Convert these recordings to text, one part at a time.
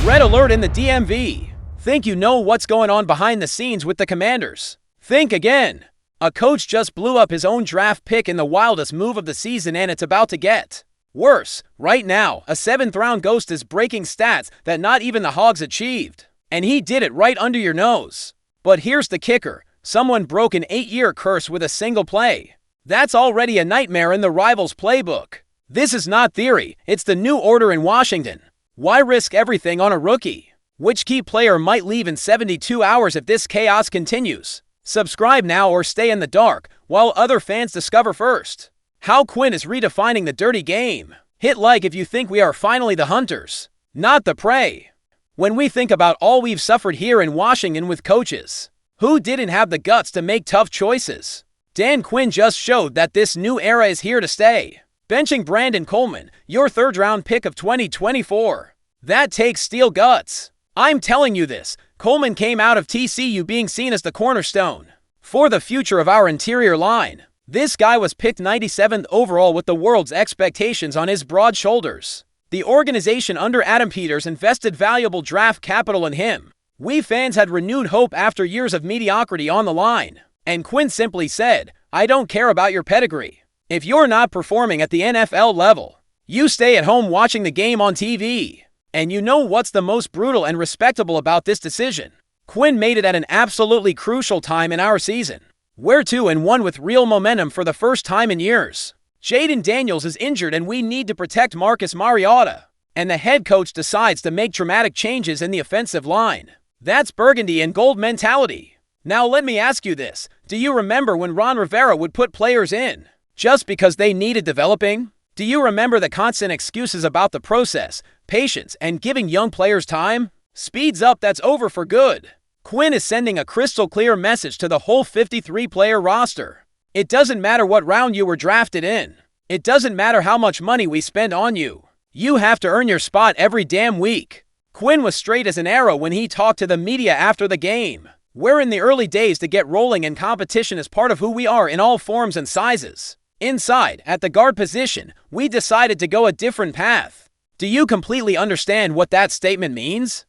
Red alert in the DMV. Think you know what's going on behind the scenes with the Commanders? Think again. A coach just blew up his own draft pick in the wildest move of the season, and it's about to get worse. Right now, a 7th-round ghost is breaking stats that not even the Hogs achieved. And he did it right under your nose. But here's the kicker. Someone broke an 8-year curse with a single play. That's already a nightmare in the rivals' playbook. This is not theory. It's the new order in Washington. Why risk everything on a rookie? Which key player might leave in 72 hours if this chaos continues? Subscribe now or stay in the dark while other fans discover first. How Quinn is redefining the dirty game. Hit like if you think we are finally the hunters, not the prey. When we think about all we've suffered here in Washington with coaches who didn't have the guts to make tough choices, Dan Quinn just showed that this new era is here to stay. Benching Brandon Coleman, your 3rd-round pick of 2024. That takes steel guts. I'm telling you this. Coleman came out of TCU being seen as the cornerstone for the future of our interior line. This guy was picked 97th overall with the world's expectations on his broad shoulders. The organization under Adam Peters invested valuable draft capital in him. We fans had renewed hope after years of mediocrity on the line. And Quinn simply said, "I don't care about your pedigree. If you're not performing at the NFL level, you stay at home watching the game on TV." And you know what's the most brutal and respectable about this decision? Quinn made it at an absolutely crucial time in our season. We're 2-1 with real momentum for the first time in years. Jaden Daniels is injured and we need to protect Marcus Mariota. And the head coach decides to make dramatic changes in the offensive line. That's Burgundy and Gold mentality. Now let me ask you this. Do you remember when Ron Rivera would put players in just because they needed developing? Do you remember the constant excuses about the process, patience, and giving young players time? Speeds up, that's over for good. Quinn is sending a crystal clear message to the whole 53-player roster. It doesn't matter what round you were drafted in. It doesn't matter how much money we spend on you. You have to earn your spot every damn week. Quinn was straight as an arrow when he talked to the media after the game. We're in the early days to get rolling, and competition is part of who we are in all forms and sizes. Inside, at the guard position, we decided to go a different path. Do you completely understand what that statement means?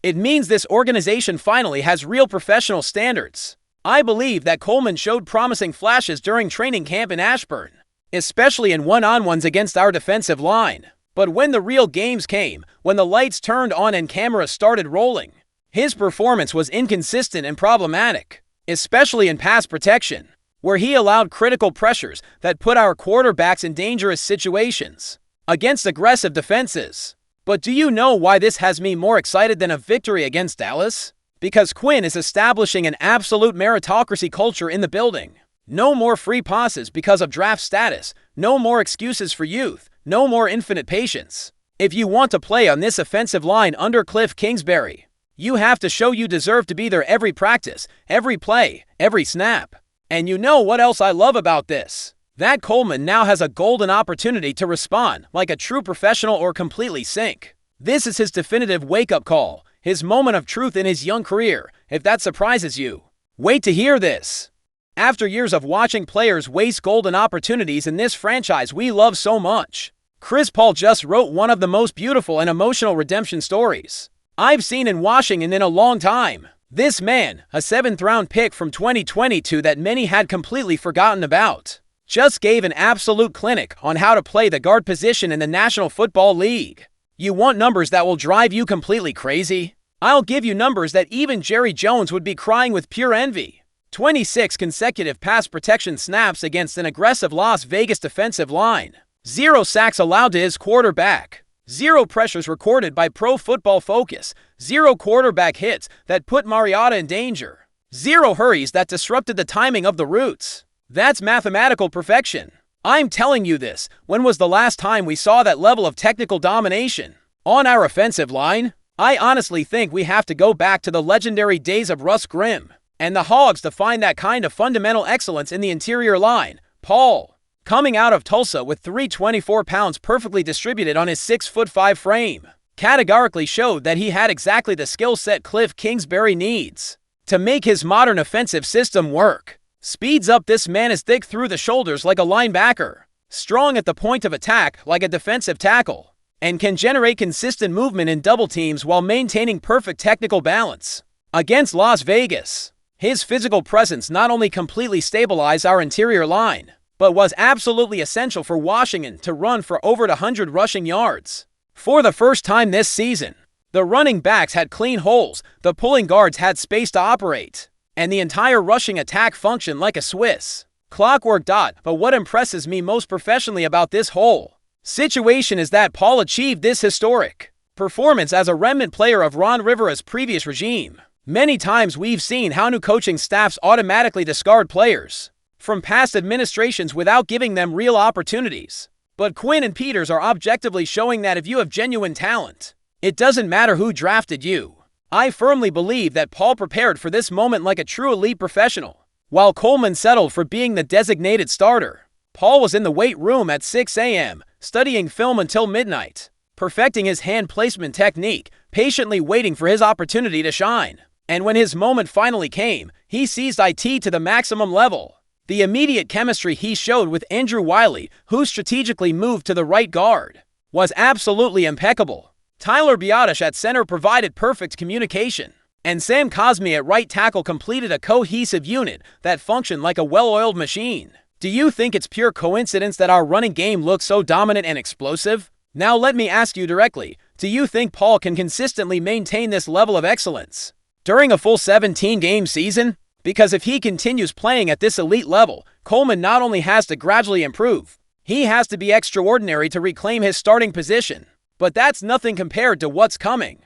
It means this organization finally has real professional standards. I believe that Coleman showed promising flashes during training camp in Ashburn, especially in one-on-ones against our defensive line. But when the real games came, when the lights turned on and cameras started rolling, his performance was inconsistent and problematic, especially in pass protection, where he allowed critical pressures that put our quarterbacks in dangerous situations against aggressive defenses. But do you know why this has me more excited than a victory against Dallas? Because Quinn is establishing an absolute meritocracy culture in the building. No more free passes because of draft status. No more excuses for youth. No more infinite patience. If you want to play on this offensive line under Cliff Kingsbury, you have to show you deserve to be there every practice, every play, every snap. And you know what else I love about this? That Coleman now has a golden opportunity to respond like a true professional or completely sink. This is his definitive wake-up call, his moment of truth in his young career. If that surprises you, wait to hear this. After years of watching players waste golden opportunities in this franchise we love so much, Chris Paul just wrote one of the most beautiful and emotional redemption stories I've seen in Washington in a long time. This man, a 7th-round pick from 2022 that many had completely forgotten about, just gave an absolute clinic on how to play the guard position in the National Football League. You want numbers that will drive you completely crazy? I'll give you numbers that even Jerry Jones would be crying with pure envy. 26 consecutive pass protection snaps against an aggressive Las Vegas defensive line. 0 sacks allowed to his quarterback. 0 pressures recorded by Pro Football Focus. 0 quarterback hits that put Mariota in danger. 0 hurries that disrupted the timing of the routes. That's mathematical perfection. I'm telling you this. When was the last time we saw that level of technical domination on our offensive line? I honestly think we have to go back to the legendary days of Russ Grimm and the Hogs to find that kind of fundamental excellence in the interior line. Paul, coming out of Tulsa with 324 pounds perfectly distributed on his 6'5" frame, categorically showed that he had exactly the skill set Cliff Kingsbury needs to make his modern offensive system work. Speeds up, this man is thick through the shoulders like a linebacker, strong at the point of attack like a defensive tackle, and can generate consistent movement in double teams while maintaining perfect technical balance. Against Las Vegas, his physical presence not only completely stabilized our interior line, but was absolutely essential for Washington to run for over 100 rushing yards. For the first time this season, the running backs had clean holes, the pulling guards had space to operate, and the entire rushing attack functioned like a Swiss clockwork dot. But what impresses me most professionally about this whole situation is that Paul achieved this historic performance as a remnant player of Ron Rivera's previous regime. Many times we've seen how new coaching staffs automatically discard players from past administrations without giving them real opportunities. But Quinn and Peters are objectively showing that if you have genuine talent, it doesn't matter who drafted you. I firmly believe that Paul prepared for this moment like a true elite professional. While Coleman settled for being the designated starter, Paul was in the weight room at 6 a.m., studying film until midnight, perfecting his hand placement technique, patiently waiting for his opportunity to shine. And when his moment finally came, he seized it to the maximum level. The immediate chemistry he showed with Andrew Wiley, who strategically moved to the right guard, was absolutely impeccable. Tyler Biadasz at center provided perfect communication, and Sam Cosmi at right tackle completed a cohesive unit that functioned like a well-oiled machine. Do you think it's pure coincidence that our running game looks so dominant and explosive? Now let me ask you directly, do you think Paul can consistently maintain this level of excellence during a full 17-game season? Because if he continues playing at this elite level, Coleman not only has to gradually improve, he has to be extraordinary to reclaim his starting position. But that's nothing compared to what's coming.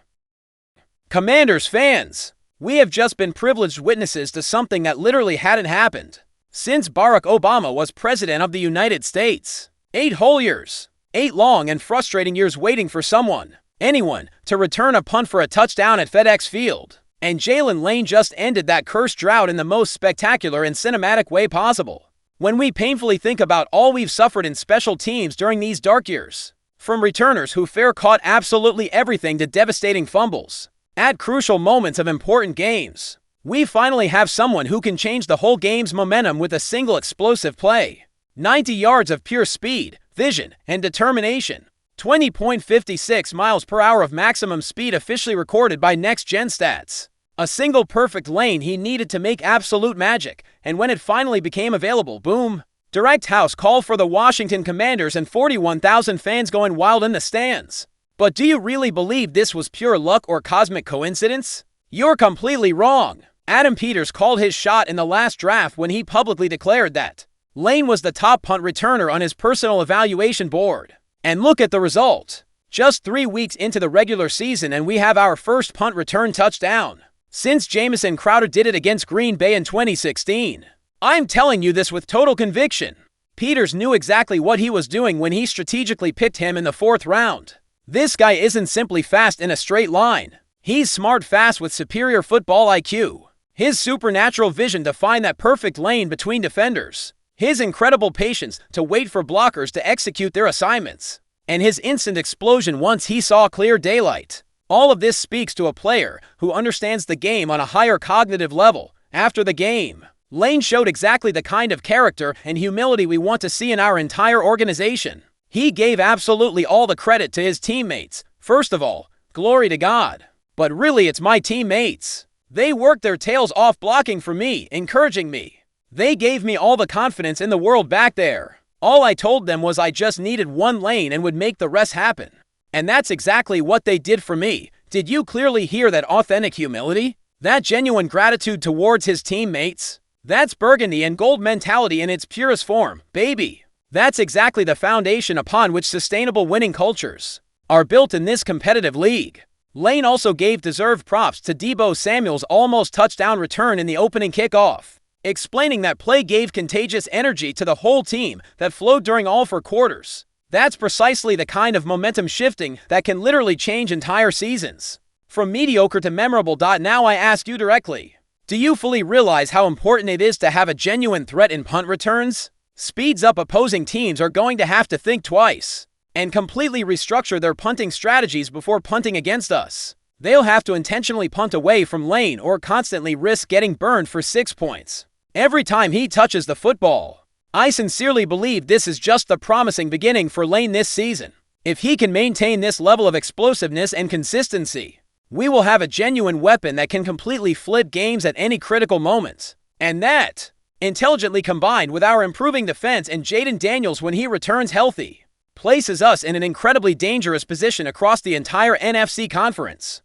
Commanders fans, we have just been privileged witnesses to something that literally hadn't happened since Barack Obama was president of the United States. 8 whole years. 8 long and frustrating years waiting for someone, anyone, to return a punt for a touchdown at FedEx Field. And Jalen Lane just ended that cursed drought in the most spectacular and cinematic way possible. When we painfully think about all we've suffered in special teams during these dark years, from returners who fair caught absolutely everything to devastating fumbles at crucial moments of important games, we finally have someone who can change the whole game's momentum with a single explosive play. 90 yards of pure speed, vision, and determination. 20.56 miles per hour of maximum speed officially recorded by Next Gen Stats. A single perfect lane he needed to make absolute magic, and when it finally became available, boom. Direct house call for the Washington Commanders and 41,000 fans going wild in the stands. But do you really believe this was pure luck or cosmic coincidence? You're completely wrong. Adam Peters called his shot in the last draft when he publicly declared that Lane was the top punt returner on his personal evaluation board. And look at the result. Just 3 weeks into the regular season and we have our first punt return touchdown since Jamison Crowder did it against Green Bay in 2016. I'm telling you this with total conviction. Peters knew exactly what he was doing when he strategically picked him in the 4th round. This guy isn't simply fast in a straight line. He's smart fast with superior football IQ. His supernatural vision to find that perfect lane between defenders. His incredible patience to wait for blockers to execute their assignments. And his instant explosion once he saw clear daylight. All of this speaks to a player who understands the game on a higher cognitive level. After the game, Lane showed exactly the kind of character and humility we want to see in our entire organization. He gave absolutely all the credit to his teammates. First of all, glory to God. But really it's my teammates. They worked their tails off blocking for me, encouraging me. They gave me all the confidence in the world back there. All I told them was I just needed one lane and would make the rest happen. And that's exactly what they did for me. Did you clearly hear that authentic humility? That genuine gratitude towards his teammates? That's Burgundy and Gold mentality in its purest form, baby. That's exactly the foundation upon which sustainable winning cultures are built in this competitive league. Lane also gave deserved props to Deebo Samuel's almost touchdown return in the opening kickoff, explaining that play gave contagious energy to the whole team that flowed during all 4 quarters. That's precisely the kind of momentum shifting that can literally change entire seasons. From mediocre to memorable. Now I ask you directly, do you fully realize how important it is to have a genuine threat in punt returns? Speeds up opposing teams are going to have to think twice and completely restructure their punting strategies before punting against us. They'll have to intentionally punt away from Lane or constantly risk getting burned for 6 points every time he touches the football. I sincerely believe this is just the promising beginning for Lane this season. If he can maintain this level of explosiveness and consistency, we will have a genuine weapon that can completely flip games at any critical moment. And that, intelligently combined with our improving defense and Jaden Daniels when he returns healthy, places us in an incredibly dangerous position across the entire NFC conference.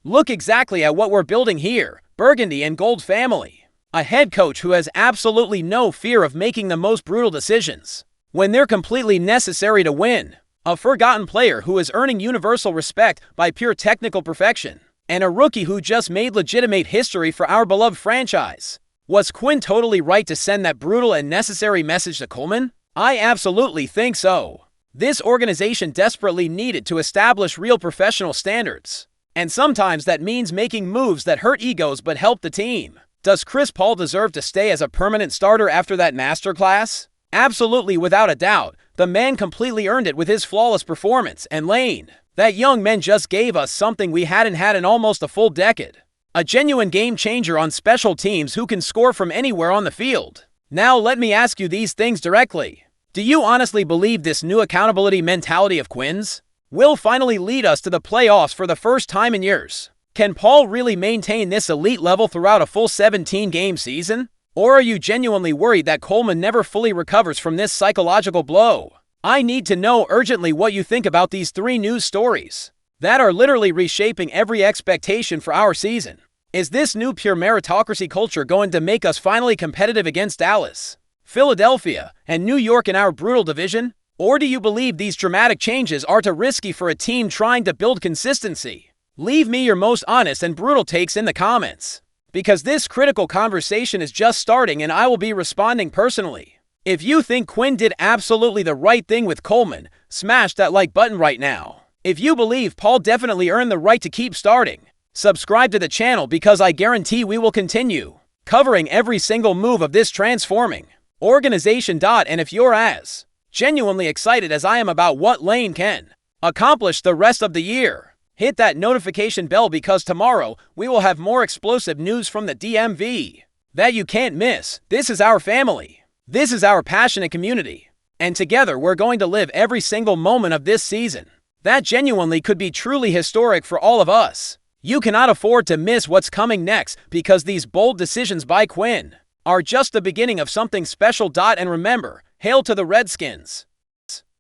Look exactly at what we're building here, Burgundy and Gold family. A head coach who has absolutely no fear of making the most brutal decisions when they're completely necessary to win. A forgotten player who is earning universal respect by pure technical perfection. And a rookie who just made legitimate history for our beloved franchise. Was Quinn totally right to send that brutal and necessary message to Coleman? I absolutely think so. This organization desperately needed to establish real professional standards. And sometimes that means making moves that hurt egos but help the team. Does Chris Paul deserve to stay as a permanent starter after that masterclass? Absolutely, without a doubt. The man completely earned it with his flawless performance, and Lane, that young man just gave us something we hadn't had in almost a full decade. A genuine game changer on special teams who can score from anywhere on the field. Now let me ask you these things directly. Do you honestly believe this new accountability mentality of Quinn's will finally lead us to the playoffs for the first time in years? Can Paul really maintain this elite level throughout a full 17-game season? Or are you genuinely worried that Coleman never fully recovers from this psychological blow? I need to know urgently what you think about these 3 news stories that are literally reshaping every expectation for our season. Is this new pure meritocracy culture going to make us finally competitive against Dallas, Philadelphia, and New York in our brutal division? Or do you believe these dramatic changes are too risky for a team trying to build consistency? Leave me your most honest and brutal takes in the comments, because this critical conversation is just starting and I will be responding personally. If you think Quinn did absolutely the right thing with Coleman, smash that like button right now. If you believe Paul definitely earned the right to keep starting, subscribe to the channel because I guarantee we will continue covering every single move of this transforming organization. And if you're as genuinely excited as I am about what Lane can accomplish the rest of the year, hit that notification bell because tomorrow we will have more explosive news from the DMV that you can't miss. This is our family. This is our passionate community. And together we're going to live every single moment of this season that genuinely could be truly historic for all of us. You cannot afford to miss what's coming next because these bold decisions by Quinn are just the beginning of something special. And remember, hail to the Redskins.